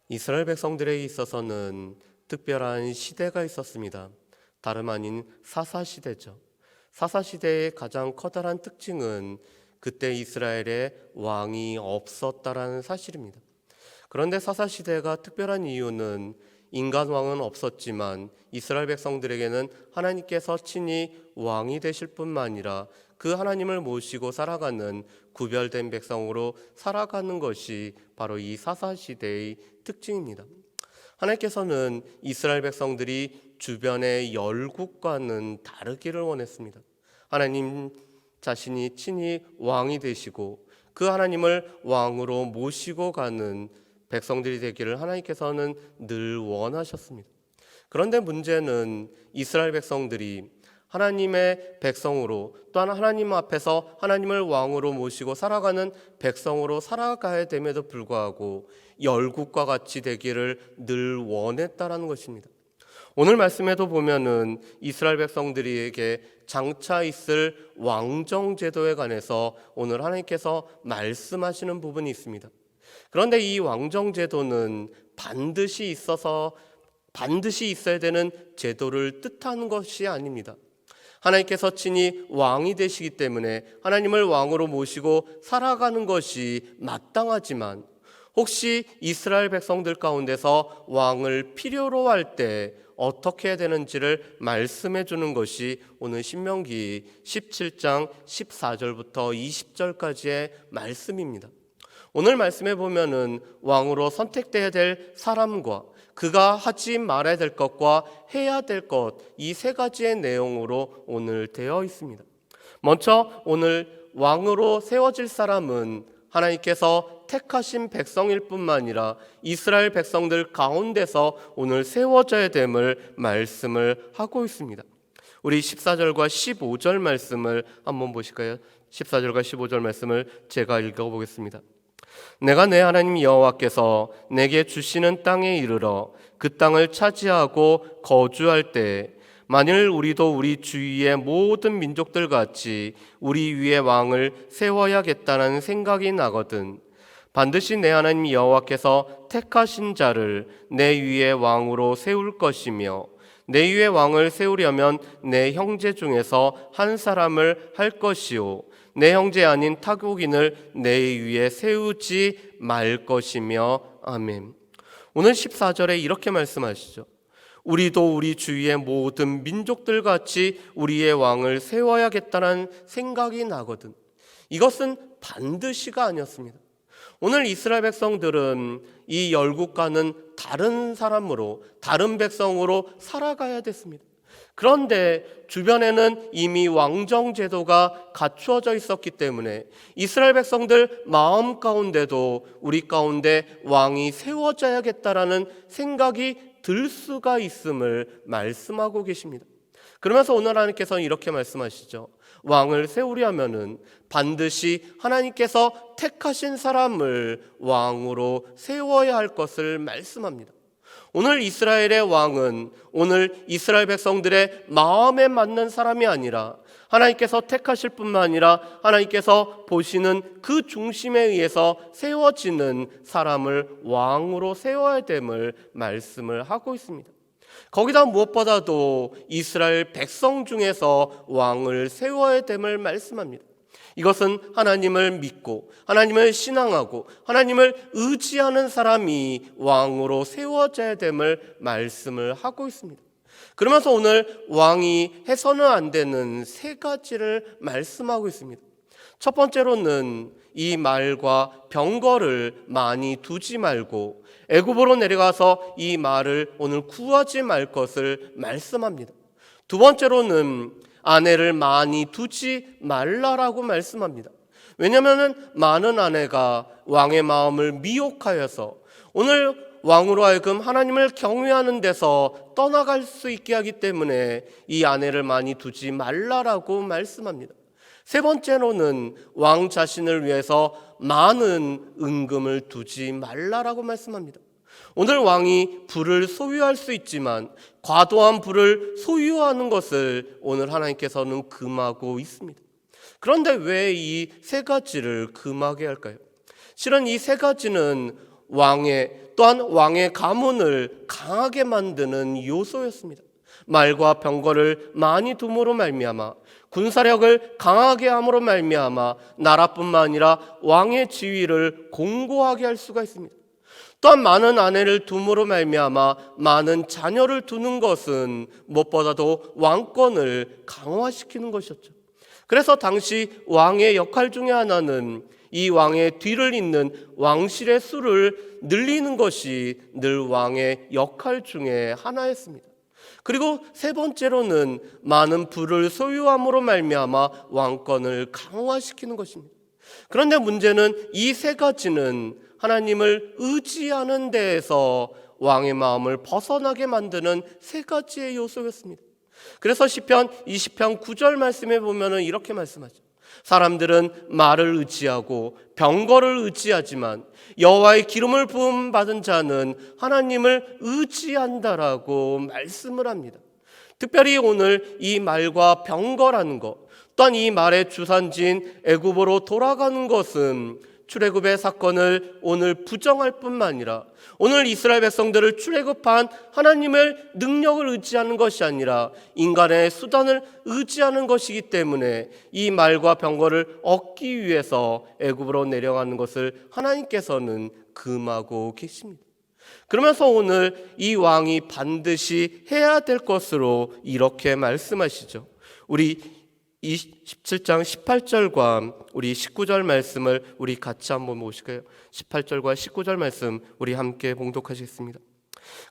이스라엘 백성들에게 있어서는 특별한 시대가 있었습니다. 다름 아닌 사사시대죠. 사사시대의 가장 커다란 특징은 그때 이스라엘에 왕이 없었다라는 사실입니다. 그런데 사사시대가 특별한 이유는 인간 왕은 없었지만 이스라엘 백성들에게는 하나님께서 친히 왕이 되실 뿐만 아니라 그 하나님을 모시고 살아가는 구별된 백성으로 살아가는 것이 바로 이 사사시대의 특징입니다. 하나님께서는 이스라엘 백성들이 주변의 열국과는 다르기를 원했습니다. 하나님 자신이 친히 왕이 되시고 그 하나님을 왕으로 모시고 가는 백성들이 되기를 하나님께서는 늘 원하셨습니다. 그런데 문제는 이스라엘 백성들이 하나님의 백성으로 또한 하나님 앞에서 하나님을 왕으로 모시고 살아가는 백성으로 살아가야 됨에도 불구하고 열국과 같이 되기를 늘 원했다라는 것입니다. 오늘 말씀에도 보면은 이스라엘 백성들에게 장차 있을 왕정 제도에 관해서 오늘 하나님께서 말씀하시는 부분이 있습니다. 그런데 이 왕정 제도는 반드시 있어야 되는 제도를 뜻하는 것이 아닙니다. 하나님께서 친히 왕이 되시기 때문에 하나님을 왕으로 모시고 살아가는 것이 마땅하지만 혹시 이스라엘 백성들 가운데서 왕을 필요로 할 때 어떻게 해야 되는지를 말씀해 주는 것이 오늘 신명기 17장 14절부터 20절까지의 말씀입니다. 오늘 말씀에 보면은 왕으로 선택돼야 될 사람과 그가 하지 말아야 될 것과 해야 될 것, 이 세 가지의 내용으로 오늘 되어 있습니다. 먼저 오늘 왕으로 세워질 사람은 하나님께서 택하신 백성일 뿐만 아니라 이스라엘 백성들 가운데서 오늘 세워져야 됨을 말씀을 하고 있습니다. 우리 14절과 15절 말씀을 한번 보실까요? 14절과 15절 말씀을 제가 읽어보겠습니다. 내가 내 하나님 여호와께서 내게 주시는 땅에 이르러 그 땅을 차지하고 거주할 때 만일 우리도 우리 주위의 모든 민족들 같이 우리 위에 왕을 세워야겠다는 생각이 나거든 반드시 내 하나님 여호와께서 택하신 자를 내 위에 왕으로 세울 것이며 내 위에 왕을 세우려면 내 형제 중에서 한 사람을 할 것이요 내 형제 아닌 타국인을 내 위에 세우지 말 것이며 아멘. 오늘 14절에 이렇게 말씀하시죠. 우리도 우리 주위의 모든 민족들 같이 우리의 왕을 세워야겠다는 생각이 나거든. 이것은 반드시가 아니었습니다. 오늘 이스라엘 백성들은 이 열국과는 다른 사람으로 다른 백성으로 살아가야 됐습니다. 그런데 주변에는 이미 왕정 제도가 갖추어져 있었기 때문에 이스라엘 백성들 마음 가운데도 우리 가운데 왕이 세워져야겠다라는 생각이 들 수가 있음을 말씀하고 계십니다. 그러면서 오늘 하나님께서는 이렇게 말씀하시죠. 왕을 세우려면은 반드시 하나님께서 택하신 사람을 왕으로 세워야 할 것을 말씀합니다. 오늘 이스라엘의 왕은 오늘 이스라엘 백성들의 마음에 맞는 사람이 아니라 하나님께서 택하실 뿐만 아니라 하나님께서 보시는 그 중심에 의해서 세워지는 사람을 왕으로 세워야 됨을 말씀을 하고 있습니다. 거기다 무엇보다도 이스라엘 백성 중에서 왕을 세워야 됨을 말씀합니다. 이것은 하나님을 믿고 하나님을 신앙하고 하나님을 의지하는 사람이 왕으로 세워져야 됨을 말씀을 하고 있습니다. 그러면서 오늘 왕이 해서는 안 되는 세 가지를 말씀하고 있습니다. 첫 번째로는 이 말과 병거를 많이 두지 말고 애굽으로 내려가서 이 말을 오늘 구하지 말 것을 말씀합니다. 두 번째로는 아내를 많이 두지 말라라고 말씀합니다. 왜냐하면 많은 아내가 왕의 마음을 미혹하여서 오늘 왕으로 하여금 하나님을 경외하는 데서 떠나갈 수 있게 하기 때문에 이 아내를 많이 두지 말라라고 말씀합니다. 세 번째로는 왕 자신을 위해서 많은 은금을 두지 말라라고 말씀합니다. 오늘 왕이 부를 소유할 수 있지만 과도한 부를 소유하는 것을 오늘 하나님께서는 금하고 있습니다. 그런데 왜 이 세 가지를 금하게 할까요? 실은 이 세 가지는 왕의 또한 왕의 가문을 강하게 만드는 요소였습니다. 말과 병거를 많이 둠으로 말미암아 군사력을 강하게 함으로 말미암아 나라뿐만 아니라 왕의 지위를 공고하게 할 수가 있습니다. 또한 많은 아내를 둠으로 말미암아 많은 자녀를 두는 것은 무엇보다도 왕권을 강화시키는 것이었죠. 그래서 당시 왕의 역할 중에 하나는 이 왕의 뒤를 잇는 왕실의 수를 늘리는 것이 늘 왕의 역할 중에 하나였습니다. 그리고 세 번째로는 많은 부를 소유함으로 말미암아 왕권을 강화시키는 것입니다. 그런데 문제는 이 세 가지는 하나님을 의지하는 데에서 왕의 마음을 벗어나게 만드는 세 가지의 요소였습니다. 그래서 시편 20편 9절 말씀에 보면은 이렇게 말씀하죠. 사람들은 말을 의지하고 병거를 의지하지만 여호와의 기름을 부음 받은 자는 하나님을 의지한다라고 말씀을 합니다. 특별히 오늘 이 말과 병거라는 것, 또한 이 말의 주산지인 애굽으로 돌아가는 것은 출애굽의 사건을 오늘 부정할 뿐만 아니라 오늘 이스라엘 백성들을 출애굽한 하나님의 능력을 의지하는 것이 아니라 인간의 수단을 의지하는 것이기 때문에 이 말과 병거를 얻기 위해서 애굽으로 내려가는 것을 하나님께서는 금하고 계십니다. 그러면서 오늘 이 왕이 반드시 해야 될 것으로 이렇게 말씀하시죠. 우리 17장 18절과 우리 19절 말씀을 우리 같이 한번 보실까요? 18절과 19절 말씀 우리 함께 봉독하시겠습니다.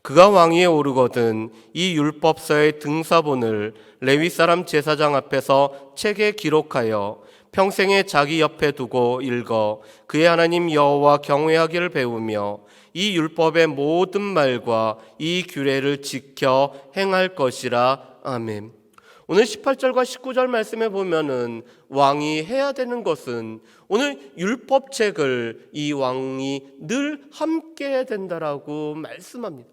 그가 왕위에 오르거든 이 율법서의 등사본을 레위 사람 제사장 앞에서 책에 기록하여 평생에 자기 옆에 두고 읽어 그의 하나님 여호와 경외하기를 배우며 이 율법의 모든 말과 이 규례를 지켜 행할 것이라. 아멘. 오늘 18절과 19절 말씀에 보면은 왕이 해야 되는 것은 오늘 율법책을 이 왕이 늘 함께 해야 된다라고 말씀합니다.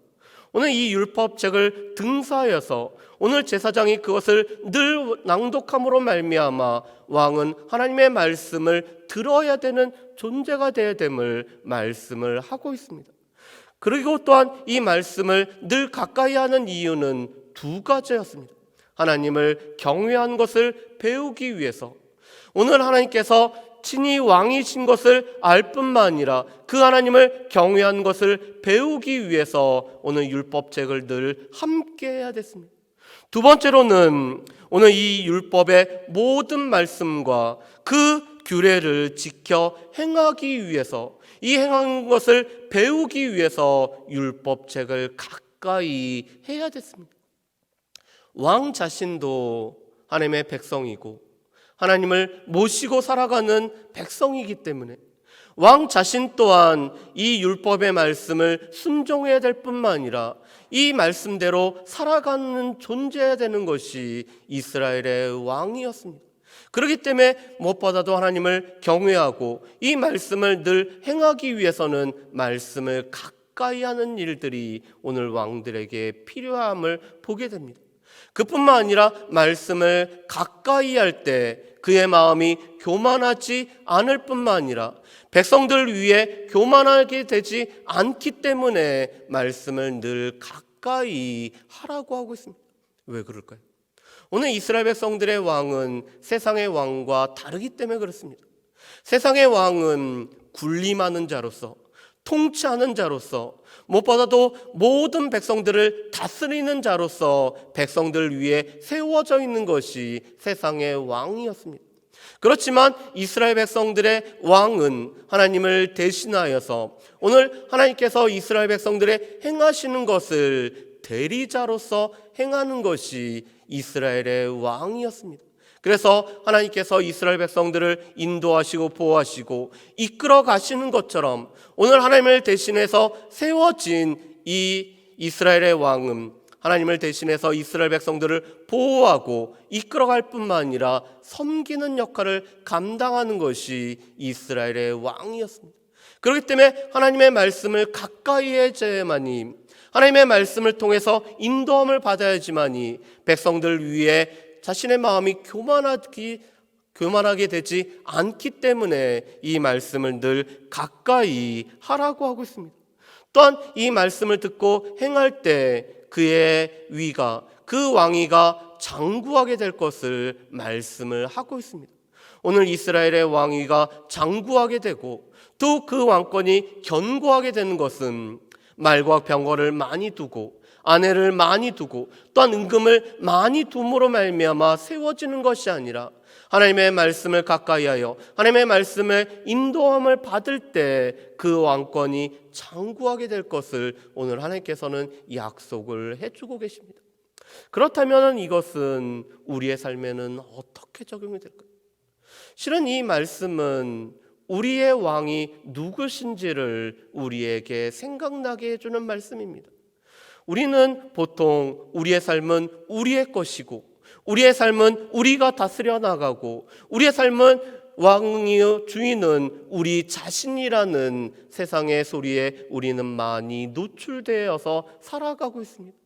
오늘 이 율법책을 등사하여서 오늘 제사장이 그것을 늘 낭독함으로 말미암아 왕은 하나님의 말씀을 들어야 되는 존재가 되어야 됨을 말씀을 하고 있습니다. 그리고 또한 이 말씀을 늘 가까이 하는 이유는 두 가지였습니다. 하나님을 경외한 것을 배우기 위해서 오늘 하나님께서 친히 왕이신 것을 알 뿐만 아니라 그 하나님을 경외한 것을 배우기 위해서 오늘 율법책을 늘 함께 해야 됐습니다. 두 번째로는 오늘 이 율법의 모든 말씀과 그 규례를 지켜 행하기 위해서 이 행한 것을 배우기 위해서 율법책을 가까이 해야 됐습니다. 왕 자신도 하나님의 백성이고 하나님을 모시고 살아가는 백성이기 때문에 왕 자신 또한 이 율법의 말씀을 순종해야 될 뿐만 아니라 이 말씀대로 살아가는 존재해야 되는 것이 이스라엘의 왕이었습니다. 그렇기 때문에 무엇보다도 하나님을 경외하고 이 말씀을 늘 행하기 위해서는 말씀을 가까이 하는 일들이 오늘 왕들에게 필요함을 보게 됩니다. 그뿐만 아니라 말씀을 가까이 할 때 그의 마음이 교만하지 않을 뿐만 아니라 백성들 위해 교만하게 되지 않기 때문에 말씀을 늘 가까이 하라고 하고 있습니다. 왜 그럴까요? 오늘 이스라엘 백성들의 왕은 세상의 왕과 다르기 때문에 그렇습니다. 세상의 왕은 군림하는 자로서 통치하는 자로서 무엇보다도 모든 백성들을 다스리는 자로서 백성들 위에 세워져 있는 것이 세상의 왕이었습니다. 그렇지만 이스라엘 백성들의 왕은 하나님을 대신하여서 오늘 하나님께서 이스라엘 백성들의 행하시는 것을 대리자로서 행하는 것이 이스라엘의 왕이었습니다. 그래서 하나님께서 이스라엘 백성들을 인도하시고 보호하시고 이끌어 가시는 것처럼 오늘 하나님을 대신해서 세워진 이 이스라엘의 왕은 하나님을 대신해서 이스라엘 백성들을 보호하고 이끌어갈 뿐만 아니라 섬기는 역할을 감당하는 것이 이스라엘의 왕이었습니다. 그렇기 때문에 하나님의 말씀을 가까이 해야지만이 하나님의 말씀을 통해서 인도함을 받아야지만이 백성들 위해 자신의 마음이 교만하게 되지 않기 때문에 이 말씀을 늘 가까이 하라고 하고 있습니다. 또한 이 말씀을 듣고 행할 때 그의 위가, 그 왕위가 장구하게 될 것을 말씀을 하고 있습니다. 오늘 이스라엘의 왕위가 장구하게 되고 또 그 왕권이 견고하게 되는 것은 말과 병거를 많이 두고 아내를 많이 두고 또한 은금을 많이 둠으로 말미암아 세워지는 것이 아니라 하나님의 말씀을 가까이하여 하나님의 말씀을 인도함을 받을 때 그 왕권이 장구하게 될 것을 오늘 하나님께서는 약속을 해주고 계십니다. 그렇다면 이것은 우리의 삶에는 어떻게 적용이 될까요? 실은 이 말씀은 우리의 왕이 누구신지를 우리에게 생각나게 해주는 말씀입니다. 우리는 보통 우리의 삶은 우리의 것이고 우리의 삶은 우리가 다스려 나가고 우리의 삶은 왕의 주인은 우리 자신이라는 세상의 소리에 우리는 많이 노출되어서 살아가고 있습니다.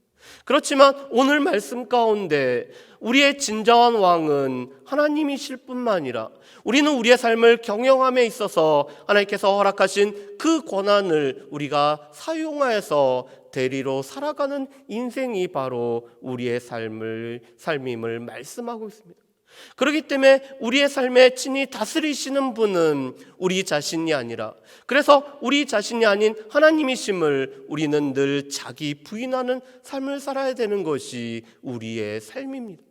그렇지만 오늘 말씀 가운데 우리의 진정한 왕은 하나님이실 뿐만 아니라 우리는 우리의 삶을 경영함에 있어서 하나님께서 허락하신 그 권한을 우리가 사용하여서 대리로 살아가는 인생이 바로 우리의 삶임을 말씀하고 있습니다. 그렇기 때문에 우리의 삶에 친히 다스리시는 분은 우리 자신이 아니라, 그래서 우리 자신이 아닌 하나님이심을 우리는 늘 자기 부인하는 삶을 살아야 되는 것이 우리의 삶입니다.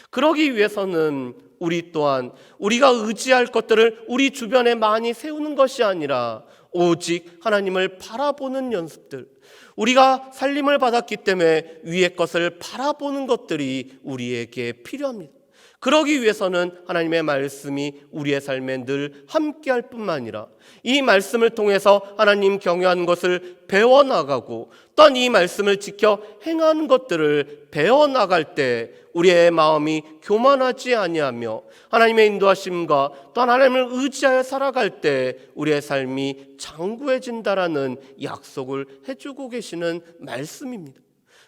그러기 위해서는 우리 또한 우리가 의지할 것들을 우리 주변에 많이 세우는 것이 아니라 오직 하나님을 바라보는 연습들, 우리가 살림을 받았기 때문에 위의 것을 바라보는 것들이 우리에게 필요합니다. 그러기 위해서는 하나님의 말씀이 우리의 삶에 늘 함께할 뿐만 아니라 이 말씀을 통해서 하나님 경외하는 것을 배워나가고 또한 이 말씀을 지켜 행하는 것들을 배워나갈 때 우리의 마음이 교만하지 아니하며 하나님의 인도하심과 또한 하나님을 의지하여 살아갈 때 우리의 삶이 장구해진다라는 약속을 해주고 계시는 말씀입니다.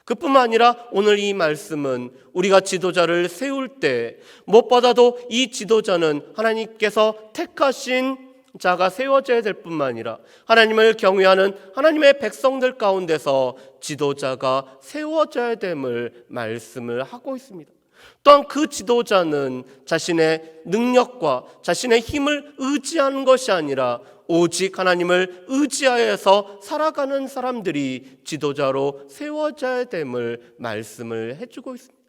그뿐만 아니라 오늘 이 말씀은 우리가 지도자를 세울 때 무엇보다도 이 지도자는 하나님께서 택하신 자가 세워져야 될 뿐만 아니라 하나님을 경외하는 하나님의 백성들 가운데서 지도자가 세워져야 됨을 말씀을 하고 있습니다. 또한 그 지도자는 자신의 능력과 자신의 힘을 의지하는 것이 아니라 오직 하나님을 의지하여서 살아가는 사람들이 지도자로 세워져야 됨을 말씀을 해주고 있습니다.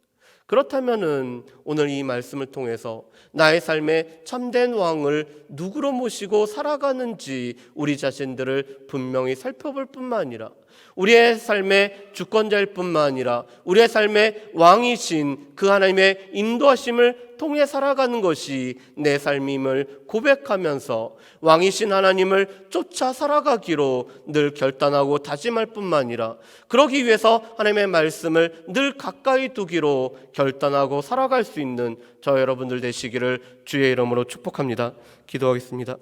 그렇다면 오늘 이 말씀을 통해서 나의 삶에 참된 왕을 누구로 모시고 살아가는지 우리 자신들을 분명히 살펴볼 뿐만 아니라 우리의 삶의 주권자일 뿐만 아니라 우리의 삶의 왕이신 그 하나님의 인도하심을 통해 살아가는 것이 내 삶임을 고백하면서 왕이신 하나님을 쫓아 살아가기로 늘 결단하고 다짐할 뿐만 아니라 그러기 위해서 하나님의 말씀을 늘 가까이 두기로 결단하고 살아갈 수 있는 저 여러분들 되시기를 주의 이름으로 축복합니다. 기도하겠습니다.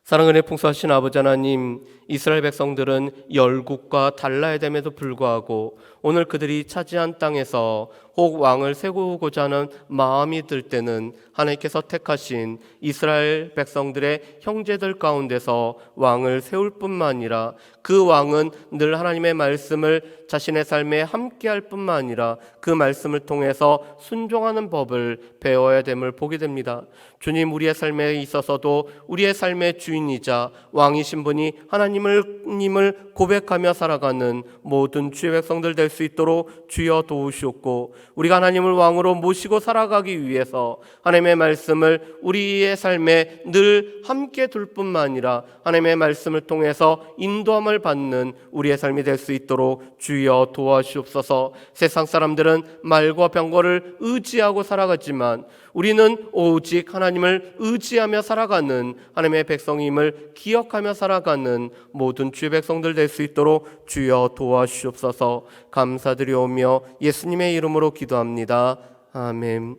사랑은혜 풍성하신 아버지 하나님, 이스라엘 백성들은 열국과 달라야 됨에도 불구하고 오늘 그들이 차지한 땅에서 혹 왕을 세우고자 하는 마음이 들 때는 하나님께서 택하신 이스라엘 백성들의 형제들 가운데서 왕을 세울 뿐만 아니라 그 왕은 늘 하나님의 말씀을 자신의 삶에 함께할 뿐만 아니라 그 말씀을 통해서 순종하는 법을 배워야 됨을 보게 됩니다. 주님, 우리의 삶에 있어서도 우리의 삶의 주인이자 왕이신 분이 하나님을 고백하며 살아가는 모든 주의 백성들 될 수 있도록 주여 도우시옵고 우리가 하나님을 왕으로 모시고 살아가기 위해서 하나님의 말씀을 우리의 삶에 늘 함께 둘 뿐만 아니라 하나님의 말씀을 통해서 인도함을 받는 우리의 삶이 될 수 있도록 주여 도와주옵소서. 세상 사람들은 말과 병거를 의지하고 살아가지만 우리는 오직 하나님을 의지하며 살아가는 하나님의 백성임을 기억하며 살아가는 모든 주의 백성들 될 수 있도록 주여 도와주옵소서. 감사드리오며 예수님의 이름으로 기도합니다. 아멘.